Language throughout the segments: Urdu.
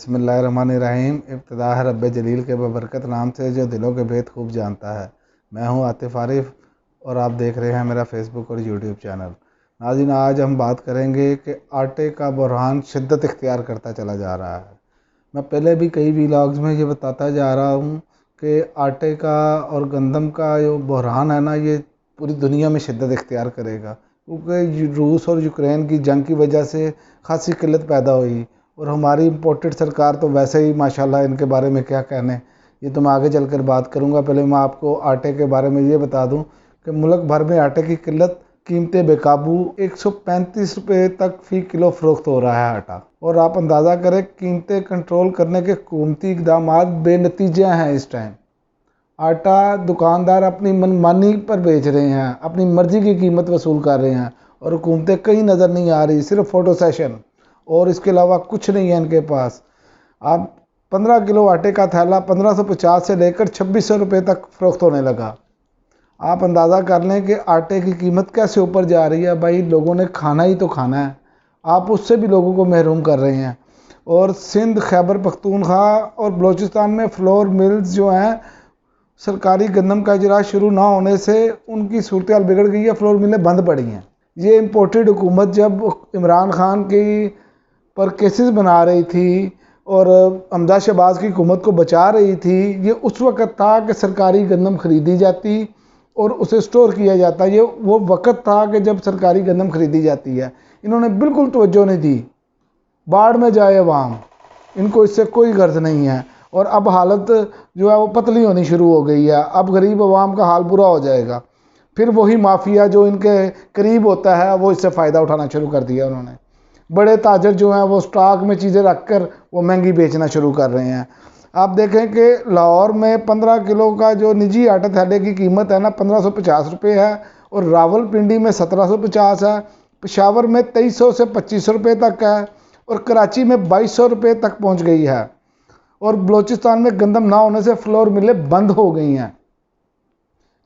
بسم اللہ الرحمن الرحیم۔ ابتدا ہے رب جلیل کے ببرکت نام سے جو دلوں کے بھید خوب جانتا ہے۔ میں ہوں عاطف عارف اور آپ دیکھ رہے ہیں میرا فیس بک اور یوٹیوب چینل۔ ناظرین، آج ہم بات کریں گے کہ آٹے کا بحران شدت اختیار کرتا چلا جا رہا ہے۔ میں پہلے بھی کئی ولاگز میں یہ بتاتا جا رہا ہوں کہ آٹے کا اور گندم کا جو بحران ہے نا، یہ پوری دنیا میں شدت اختیار کرے گا، کیونکہ روس اور یوکرین کی جنگ کی وجہ سے خاصی قلت پیدا ہوئی، اور ہماری امپورٹڈ سرکار تو ویسے ہی ماشاءاللہ ان کے بارے میں کیا کہنے، یہ تو میں آگے چل کر بات کروں گا۔ پہلے میں آپ کو آٹے کے بارے میں یہ بتا دوں کہ ملک بھر میں آٹے کی قلت، قیمتیں بے قابو، 135 روپے تک فی کلو فروخت ہو رہا ہے آٹا، اور آپ اندازہ کریں قیمتیں کنٹرول کرنے کے حکومتی اقدامات بے نتیجہ ہیں۔ اس ٹائم آٹا دکاندار اپنی من مانی پر بیچ رہے ہیں، اپنی مرضی کی قیمت وصول کر رہے ہیں، اور حکومتیں کہیں نظر نہیں آ رہی، صرف فوٹو سیشن اور اس کے علاوہ کچھ نہیں ہے ان کے پاس۔ آپ 15 کلو آٹے کا تھیلا 1550 سے لے کر 2600 روپے تک فروخت ہونے لگا۔ آپ اندازہ کر لیں کہ آٹے کی قیمت کیسے اوپر جا رہی ہے۔ بھائی، لوگوں نے کھانا ہی تو کھانا ہے، آپ اس سے بھی لوگوں کو محروم کر رہے ہیں۔ اور سندھ، خیبر پختونخوا اور بلوچستان میں فلور ملز جو ہیں، سرکاری گندم کا اجراء شروع نہ ہونے سے ان کی صورتحال بگڑ گئی ہے، فلور ملیں بند پڑی ہیں۔ یہ امپورٹڈ حکومت جب عمران خان کی پر کیسز بنا رہی تھی اور حمزہ شہباز کی حکومت کو بچا رہی تھی، یہ اس وقت تھا کہ سرکاری گندم خریدی جاتی اور اسے سٹور کیا جاتا۔ یہ وہ وقت تھا کہ جب سرکاری گندم خریدی جاتی ہے۔ انہوں نے بالکل توجہ نہیں دی، باڑ میں جائے عوام، ان کو اس سے کوئی غرض نہیں ہے۔ اور اب حالت جو ہے وہ پتلی ہونی شروع ہو گئی ہے، اب غریب عوام کا حال برا ہو جائے گا۔ پھر وہی مافیا جو ان کے قریب ہوتا ہے وہ اس سے فائدہ اٹھانا شروع کر دیا انہوں نے۔ بڑے تاجر جو ہیں وہ سٹاک میں چیزیں رکھ کر وہ مہنگی بیچنا شروع کر رہے ہیں۔ آپ دیکھیں کہ لاہور میں 15 کلو کا جو نجی آٹا تھیلے کی قیمت ہے نا 1550 روپے ہے، اور راول پنڈی میں 1750 ہے، پشاور میں 2300 سے 2500 روپے تک ہے، اور کراچی میں 2200 روپے تک پہنچ گئی ہے۔ اور بلوچستان میں گندم نہ ہونے سے فلور ملیں بند ہو گئی ہیں۔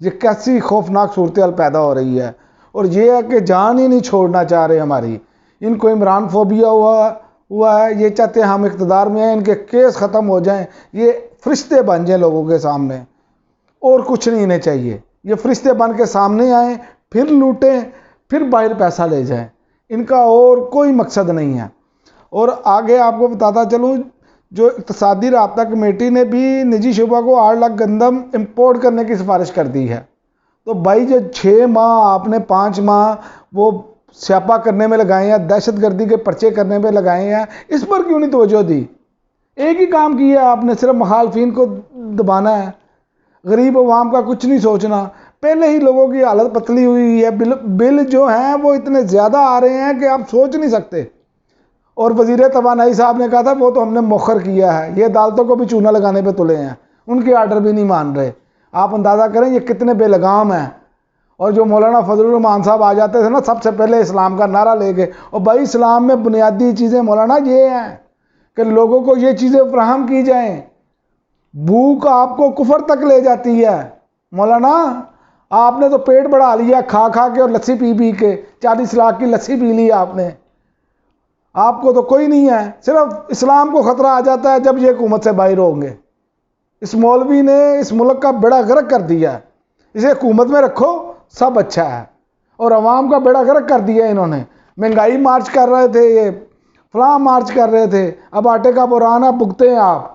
یہ کیسی خوفناک صورتحال پیدا ہو رہی ہے، اور یہ ہے کہ جان ہی نہیں چھوڑنا چاہ رہے ہماری۔ ان کو عمران فوبیا ہوا ہے، یہ چاہتے ہیں ہم اقتدار میں ہیں، ان کے کیس ختم ہو جائیں، یہ فرشتے بن جائیں لوگوں کے سامنے، اور کچھ نہیں انہیں چاہیے۔ یہ فرشتے بن کے سامنے آئیں، پھر لوٹیں، پھر باہر پیسہ لے جائیں، ان کا اور کوئی مقصد نہیں ہے۔ اور آگے آپ کو بتاتا چلوں، جو اقتصادی رابطہ کمیٹی نے بھی نجی شعبہ کو 8 لاکھ گندم امپورٹ کرنے کی سفارش کر دی ہے۔ تو بھائی، جو 6 ماہ آپ نے 5 ماہ وہ سیاپا کرنے میں لگائے ہیں، دہشت گردی کے پرچے کرنے میں لگائے ہیں، اس پر کیوں نہیں توجہ دی؟ ایک ہی کام کیا ہے آپ نے، صرف مخالفین کو دبانا ہے، غریب عوام کا کچھ نہیں سوچنا۔ پہلے ہی لوگوں کی حالت پتلی ہوئی ہے، بل جو ہیں وہ اتنے زیادہ آ رہے ہیں کہ آپ سوچ نہیں سکتے۔ اور وزیر توانائی صاحب نے کہا تھا وہ تو ہم نے مؤخر کیا ہے، یہ عدالتوں کو بھی چونا لگانے پہ تلے ہیں، ان کے آرڈر بھی نہیں مان رہے۔ آپ اندازہ کریں یہ کتنے بے لگام ہیں۔ اور جو مولانا فضل الرحمان صاحب آ جاتے تھے نا، سب سے پہلے اسلام کا نعرہ لے کے، اور بھائی اسلام میں بنیادی چیزیں مولانا یہ ہیں کہ لوگوں کو یہ چیزیں فراہم کی جائیں۔ بھوک آپ کو کفر تک لے جاتی ہے مولانا، آپ نے تو پیٹ بڑھا لیا کھا کھا کے اور لسی پی پی کے، 40 لاکھ کی لسی پی لی آپ نے۔ آپ کو تو کوئی نہیں ہے، صرف اسلام کو خطرہ آ جاتا ہے جب یہ حکومت سے باہر ہوں گے۔ اس مولوی نے اس ملک کا بیڑا غرق کر دیا ہے، اسے حکومت میں رکھو سب اچھا ہے، اور عوام کا بیڑا غرق کر دیا انہوں نے۔ مہنگائی مارچ کر رہے تھے، یہ فلاں مارچ کر رہے تھے، اب آٹے کا بحران ہے، بھگتے ہیں آپ۔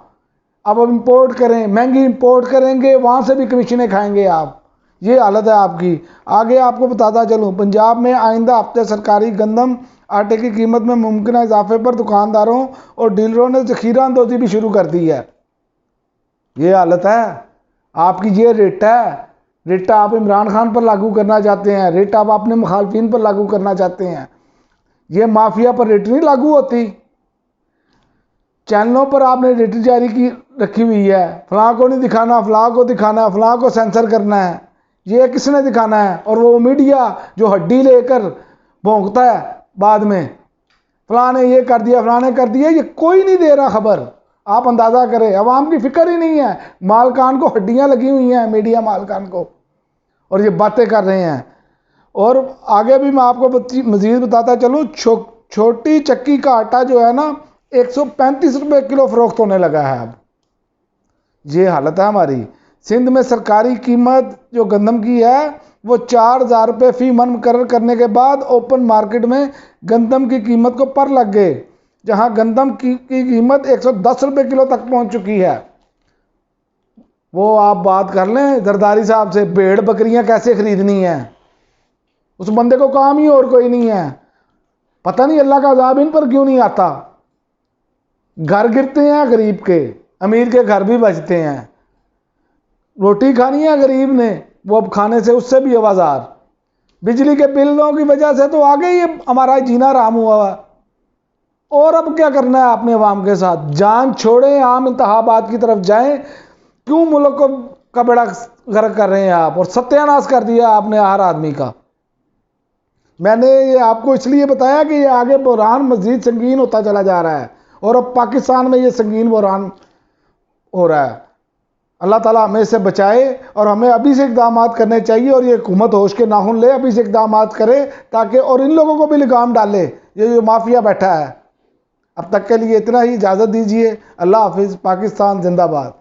اب امپورٹ کریں، مہنگی امپورٹ کریں گے، وہاں سے بھی کمیشنیں کھائیں گے آپ۔ یہ حالت ہے آپ کی۔ آگے آپ کو بتاتا چلوں، پنجاب میں آئندہ ہفتے سرکاری گندم آٹے کی قیمت میں ممکنہ اضافے پر دکانداروں اور ڈیلروں نے ذخیرہ اندوزی بھی شروع کر دی ہے۔ یہ حالت ہے آپ کی، یہ ریٹ ہے۔ ریٹ آپ عمران خان پر لاگو کرنا چاہتے ہیں، ریٹ آپ اپنے مخالفین پر لاگو کرنا چاہتے ہیں۔ یہ مافیا پر ریٹ نہیں لاگو ہوتی۔ چینلوں پر آپ نے ریٹ جاری کی رکھی ہوئی ہے، فلاں کو نہیں دکھانا، فلاں کو دکھانا ہے، فلاں کو سینسر کرنا ہے۔ یہ کس نے دکھانا ہے؟ اور وہ میڈیا جو ہڈی لے کر بھونکتا ہے بعد میں، فلاں نے یہ کر دیا، فلاں نے کر دیا، یہ کوئی نہیں دے رہا خبر۔ آپ اندازہ کریں، عوام کی فکر ہی نہیں ہے، مالکان کو ہڈیاں لگی ہوئی ہیں، میڈیا مالکان کو، اور یہ باتیں کر رہے ہیں۔ اور آگے بھی میں آپ کو مزید بتاتا چلوں، چھوٹی چکی کا آٹا جو ہے نا 135 روپے کلو فروخت ہونے لگا ہے اب. یہ حالت ہے ہماری. سندھ میں سرکاری قیمت جو گندم کی ہے وہ 4,000 روپے فی من مقرر کرنے کے بعد اوپن مارکیٹ میں گندم کی قیمت کو پر لگ گئے، جہاں گندم کی قیمت 110 روپے کلو تک پہنچ چکی ہے. وہ آپ بات کر لیں زرداری صاحب سے، بھیڑ بکریاں کیسے خریدنی ہیں. اس بندے کو کام ہی اور کوئی نہیں ہے. پتہ نہیں اللہ کا عذاب ان پر کیوں نہیں آتا. گھر گرتے ہیں غریب کے، امیر کے گھر بھی بچتے ہیں. روٹی کھانی ہے غریب نے، وہ اب کھانے سے اس سے بھی آوازار. بجلی کے بلوں کی وجہ سے تو آگے ہی ہمارا جینا حرام ہوا ہے. اور اب کیا کرنا ہے اپنے عوام کے ساتھ؟ جان چھوڑیں، عام انتخابات کی طرف جائیں. کیوں ملک کا بیڑا غرق کر رہے ہیں آپ؟ اور ستیہ ناش کر دیا آپ نے ہر آدمی کا. میں نے یہ آپ کو اس لیے بتایا کہ یہ آگے بحران مزید سنگین ہوتا چلا جا رہا ہے، اور اب پاکستان میں یہ سنگین بحران ہو رہا ہے. اللہ تعالیٰ ہمیں اس سے بچائے، اور ہمیں ابھی سے اقدامات کرنے چاہیے. اور یہ حکومت ہوش کے ناخن لے، ابھی سے اقدامات کرے تاکہ اور ان لوگوں کو بھی لگام ڈالے، یہ جو مافیا بیٹھا ہے. اب تک کے لیے اتنا ہی، اجازت دیجیے. اللہ حافظ. پاکستان زندہ باد.